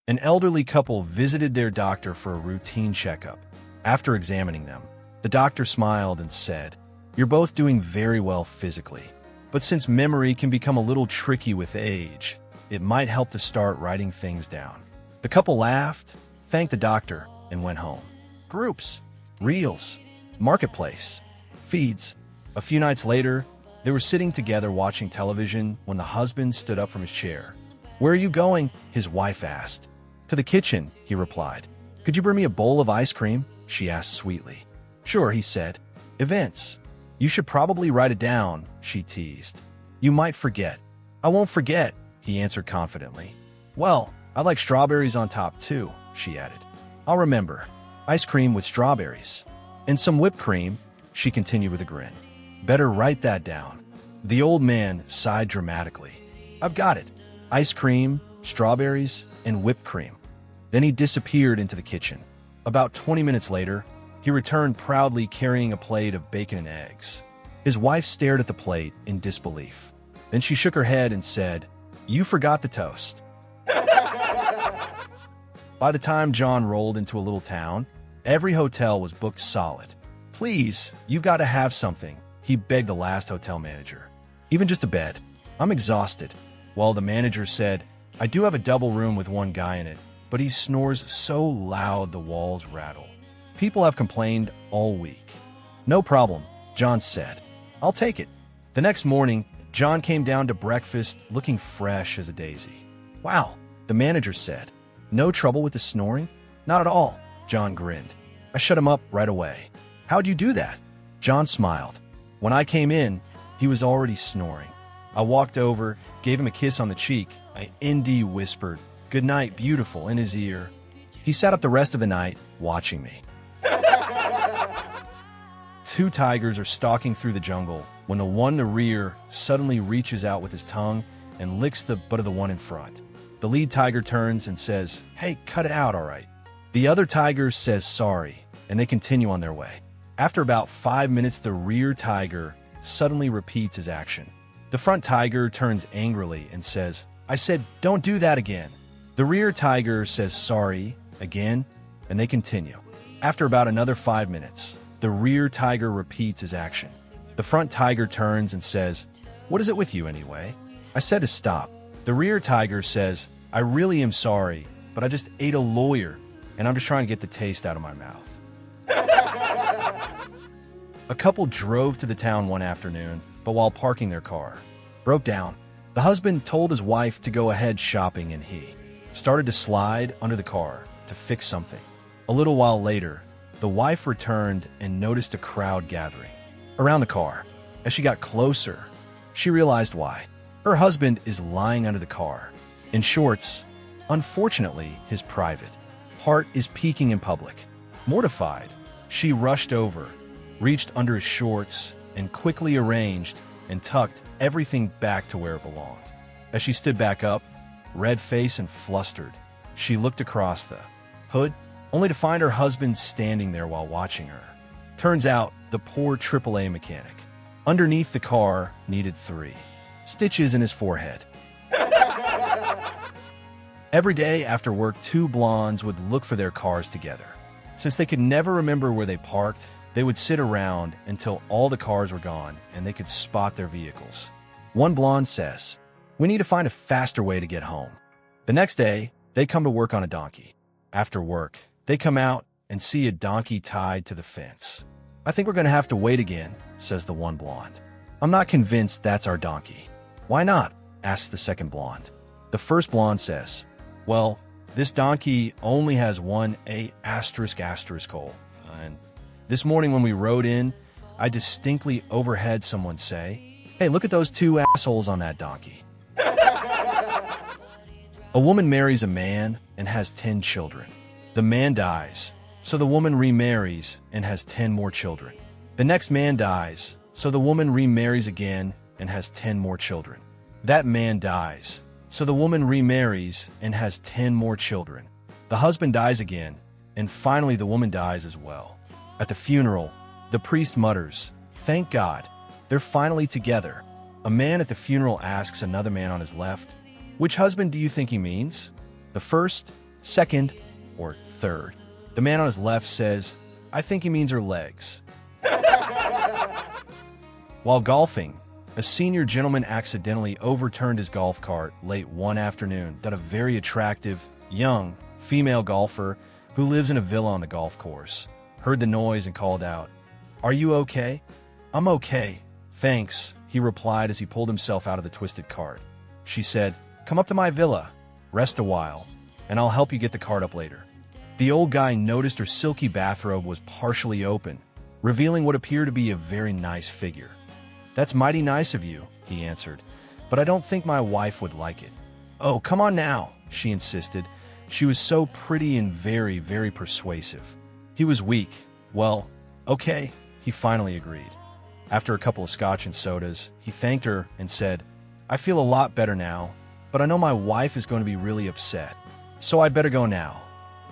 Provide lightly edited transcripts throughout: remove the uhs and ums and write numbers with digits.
An elderly couple visited their doctor for a routine checkup. After examining them, the doctor smiled and said, "You're both doing very well physically, but since memory can become a little tricky with age, it might help to start writing things down." The couple laughed, thanked the doctor, and went home. Groups, reels, marketplace, feeds. A few nights later, they were sitting together watching television when the husband stood up from his chair. "Where are you going?" his wife asked. "To the kitchen," he replied. "Could you bring me a bowl of ice cream?" she asked sweetly. "Sure," he said. "Events. You should probably write it down," she teased. "You might forget." "I won't forget," he answered confidently. "Well, I like strawberries on top too," she added. "I'll remember. Ice cream with strawberries. And some whipped cream," she continued with a grin. "Better write that down." The old man sighed dramatically. "I've got it. Ice cream, strawberries, and whipped cream." Then he disappeared into the kitchen. About 20 minutes later, he returned proudly carrying a plate of bacon and eggs. His wife stared at the plate in disbelief. Then she shook her head and said, "You forgot the toast." By the time John rolled into a little town, every hotel was booked solid. "Please, you've got to have something," he begged the last hotel manager. "Even just a bed. I'm exhausted." While the manager said, "I do have a double room with one guy in it, but he snores so loud the walls rattle. People have complained all week." "No problem," John said. "I'll take it." The next morning, John came down to breakfast looking fresh as a daisy. "Wow," the manager said. "No trouble with the snoring?" "Not at all," John grinned. "I shut him up right away." "How'd you do that?" John smiled. "When I came in, he was already snoring. I walked over, gave him a kiss on the cheek. I whispered, 'Good night, beautiful,' in his ear. He sat up the rest of the night, watching me." Two tigers are stalking through the jungle when the one in the rear suddenly reaches out with his tongue and licks the butt of the one in front. The lead tiger turns and says, "Hey, cut it out, all right." The other tiger says sorry, and they continue on their way. After about 5 minutes, the rear tiger suddenly repeats his action. The front tiger turns angrily and says, "I said, don't do that again." The rear tiger says sorry again, and they continue. After about another 5 minutes, the rear tiger repeats his action. The front tiger turns and says, "What is it with you anyway?" "I said to stop." The rear tiger says, "I really am sorry, but I just ate a lawyer, and I'm just trying to get the taste out of my mouth." A couple drove to the town one afternoon, but while parking their car, broke down. The husband told his wife to go ahead shopping, and he started to slide under the car to fix something. A little while later, the wife returned and noticed a crowd gathering around the car. As she got closer, she realized why. Her husband is lying under the car, in shorts. Unfortunately, his private part is peeking in public. Mortified, she rushed over, reached under his shorts, and quickly arranged and tucked everything back to where it belonged. As she stood back up, red faced and flustered, she looked across the hood, only to find her husband standing there while watching her. Turns out, the poor AAA mechanic underneath the car needed 3 stitches in his forehead. Every day after work, 2 blondes would look for their cars together. Since they could never remember where they parked, they would sit around until all the cars were gone and they could spot their vehicles. One blonde says, "We need to find a faster way to get home." The next day, they come to work on a donkey. After work, they come out and see a donkey tied to the fence. "I think we're going to have to wait again," says the one blonde. "I'm not convinced that's our donkey." "Why not?" asks the second blonde. The first blonde says, "Well, this donkey only has one A*** hole. And this morning when we rode in, I distinctly overheard someone say, 'Hey, look at those 2 assholes on that donkey.'" A woman marries a man and has 10 children. The man dies, so the woman remarries and has 10 more children. The next man dies, so the woman remarries again and has 10 more children. That man dies, so the woman remarries and has 10 more children. The husband dies again, and finally the woman dies as well. At the funeral, the priest mutters, "Thank God, they're finally together." A man at the funeral asks another man on his left, "Which husband do you think he means? The first, second, or third. The man on his left says, I think he means her legs. While golfing, a senior gentleman accidentally overturned his golf cart late one afternoon that a very attractive, young, female golfer who lives in a villa on the golf course heard the noise and called out, Are you okay? I'm okay, thanks, he replied as he pulled himself out of the twisted cart. She said, Come up to my villa, rest a while, and I'll help you get the cart up later. The old guy noticed her silky bathrobe was partially open, revealing what appeared to be a very nice figure. That's mighty nice of you, he answered, but I don't think my wife would like it. Oh, come on now, she insisted. She was so pretty and very, very persuasive. He was weak. Well, okay, he finally agreed. After a couple of scotch and sodas, he thanked her and said, I feel a lot better now, but I know my wife is going to be really upset, so I'd better go now.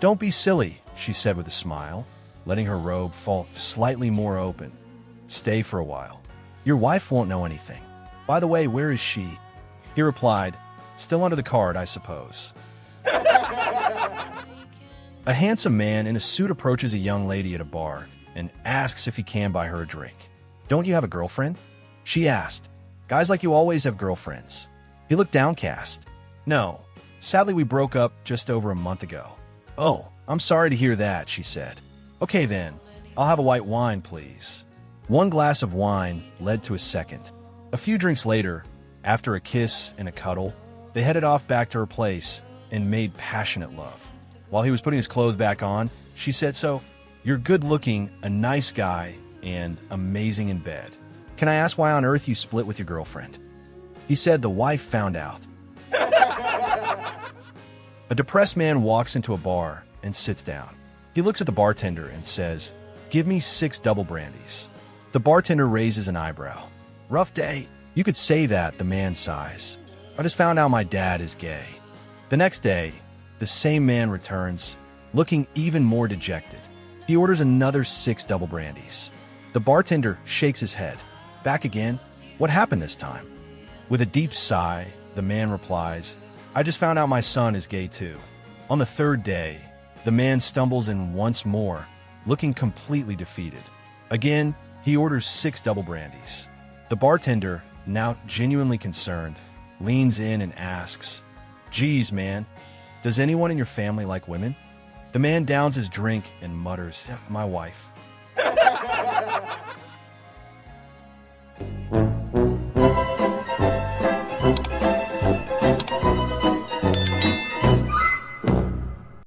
Don't be silly, she said with a smile, letting her robe fall slightly more open. Stay for a while. Your wife won't know anything. By the way, where is she? He replied, Still under the cart, I suppose. A handsome man in a suit approaches a young lady at a bar and asks if he can buy her a drink. Don't you have a girlfriend? She asked. Guys like you always have girlfriends. He looked downcast. No, sadly we broke up just over a month ago. Oh, I'm sorry to hear that, she said. Okay then, I'll have a white wine, please. One glass of wine led to a second. A few drinks later, after a kiss and a cuddle, they headed off back to her place and made passionate love. While he was putting his clothes back on, she said, So, you're good-looking, a nice guy, and amazing in bed. Can I ask why on earth you split with your girlfriend? He said the wife found out. A depressed man walks into a bar and sits down. He looks at the bartender and says, Give me 6 double brandies. The bartender raises an eyebrow. Rough day. You could say that, the man sighs. I just found out my dad is gay. The next day, the same man returns, looking even more dejected. He orders another 6 double brandies. The bartender shakes his head. Back again? What happened this time? With a deep sigh, the man replies, I just found out my son is gay too. On the 3rd day, the man stumbles in once more, looking completely defeated. Again, he orders 6 double brandies. The bartender, now genuinely concerned, leans in and asks, Geez, man, does anyone in your family like women? The man downs his drink and mutters, My wife.